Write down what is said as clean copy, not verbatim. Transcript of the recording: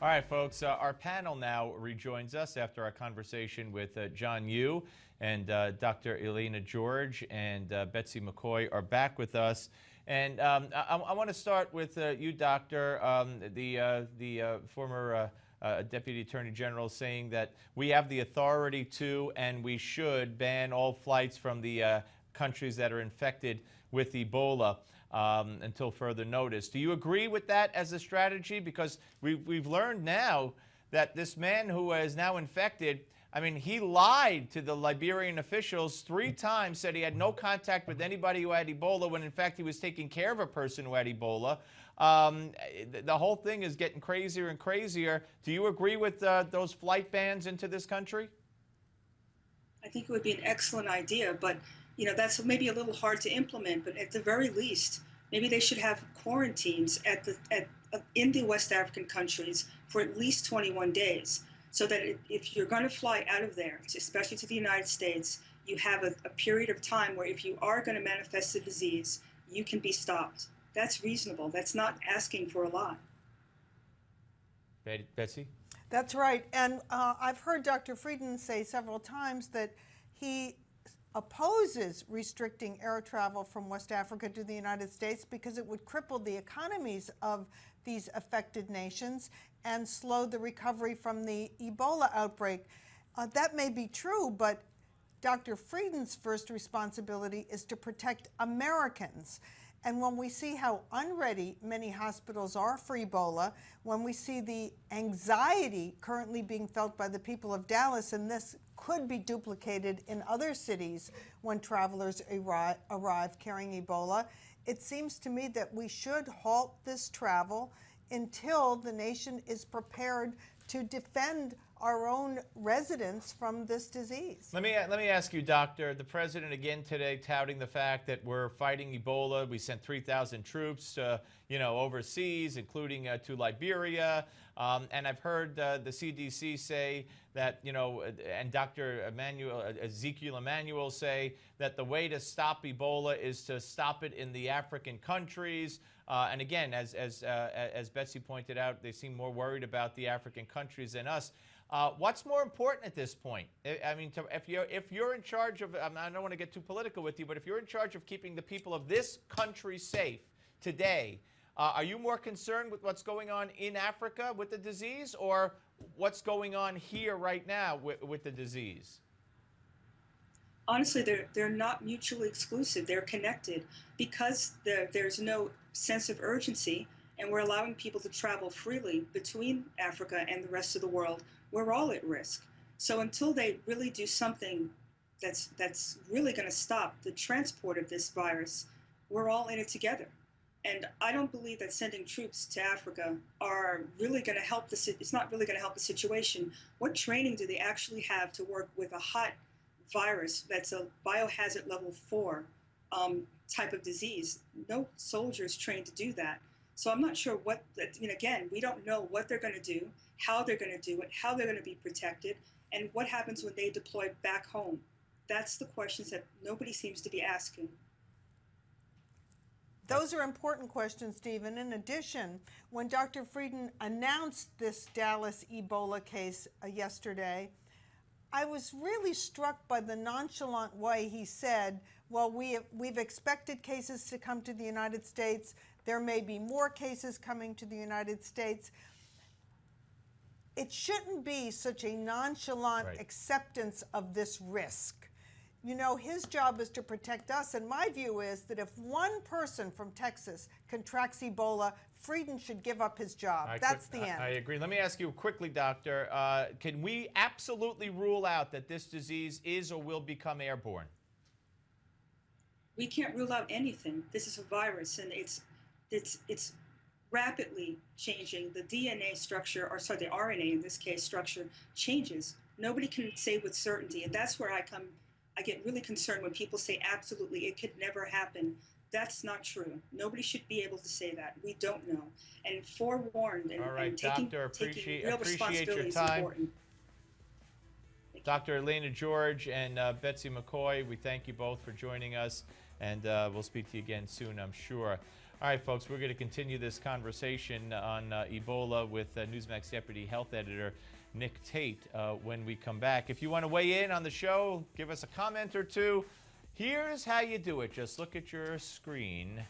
All right, folks, our panel now rejoins us after our conversation with John Yoo and Dr. Elaina George and Betsy McCaughey are back with us. And I want to start with you, Doctor, the former Deputy Attorney General, saying that we have the authority to and we should ban all flights from the countries that are infected with Ebola until further notice. Do you agree with that as a strategy? Because we've learned now that this man who is now infected, I mean, he lied to the Liberian officials 3 times, said he had no contact with anybody who had Ebola, when in fact he was taking care of a person who had Ebola. The whole thing is getting crazier and crazier. Do you agree with those flight bans into this country? I think it would be an excellent idea, but that's maybe a little hard to implement. But at the very least, maybe they should have quarantines in the West African countries for at least 21 days, so that if you're going to fly out of there, especially to the United States, you have a period of time where if you are going to manifest the disease, you can be stopped. That's reasonable. That's not asking for a lot. Betsy? That's right. And I've heard Dr. Frieden say several times that he opposes restricting air travel from West Africa to the United States because it would cripple the economies of these affected nations and slow the recovery from the Ebola outbreak. That may be true, but Dr. Frieden's first responsibility is to protect Americans. And when we see how unready many hospitals are for Ebola, when we see the anxiety currently being felt by the people of Dallas, and this could be duplicated in other cities when travelers arrive carrying Ebola, it seems to me that we should halt this travel until the nation is prepared to defend our own residents from this disease. Let me ask you, Doctor. The president again today touting the fact that we're fighting Ebola. We sent 3,000 troops, overseas, including to Liberia. And I've heard the CDC say that, and Dr. Ezekiel Emanuel say that the way to stop Ebola is to stop it in the African countries. And again, as Betsy pointed out, they seem more worried about the African countries than us. What's more important at this point? I mean, if you're in charge of, I don't want to get too political with you, but if you're in charge of keeping the people of this country safe today, are you more concerned with what's going on in Africa with the disease, or what's going on here right now with the disease? Honestly, they're not mutually exclusive. They're connected because there's no sense of urgency, and we're allowing people to travel freely between Africa and the rest of the world. We're all at risk. So until they really do something that's really going to stop the transport of this virus, we're all in it together. And I don't believe that sending troops to Africa are really going to help it's not really going to help the situation. What training do they actually have to work with a hot virus that's a biohazard level 4 type of disease? No soldiers trained to do that. So I'm not sure again, we don't know what they're going to do, how they're going to do it, how they're going to be protected, and what happens when they deploy back home. That's the questions that nobody seems to be asking. Those are important questions, Stephen. In addition, when Dr. Frieden announced this Dallas Ebola case yesterday, I was really struck by the nonchalant way he said, well, we've expected cases to come to the United States. There may be more cases coming to the United States. It shouldn't be such a nonchalant acceptance of this risk. His job is to protect us, and my view is that if one person from Texas contracts Ebola, Frieden should give up his job. That's the end. I agree. Let me ask you quickly, Doctor, can we absolutely rule out that this disease is or will become airborne? We can't rule out anything. This is a virus, and it's rapidly changing. The DNA structure, or sorry, the RNA in this case structure changes. Nobody can say with certainty, and that's where I get really concerned when people say absolutely it could never happen. That's not true. Nobody should be able to say that. We don't know. And forewarned and taking real responsibility is important. Dr. Elaina George and Betsy McCaughey, we thank you both for joining us, and we'll speak to you again soon, I'm sure. All right, folks, we're going to continue this conversation on Ebola with Newsmax Deputy Health Editor Nick Tate when we come back. If you want to weigh in on the show, give us a comment or two. Here's how you do it. Just look at your screen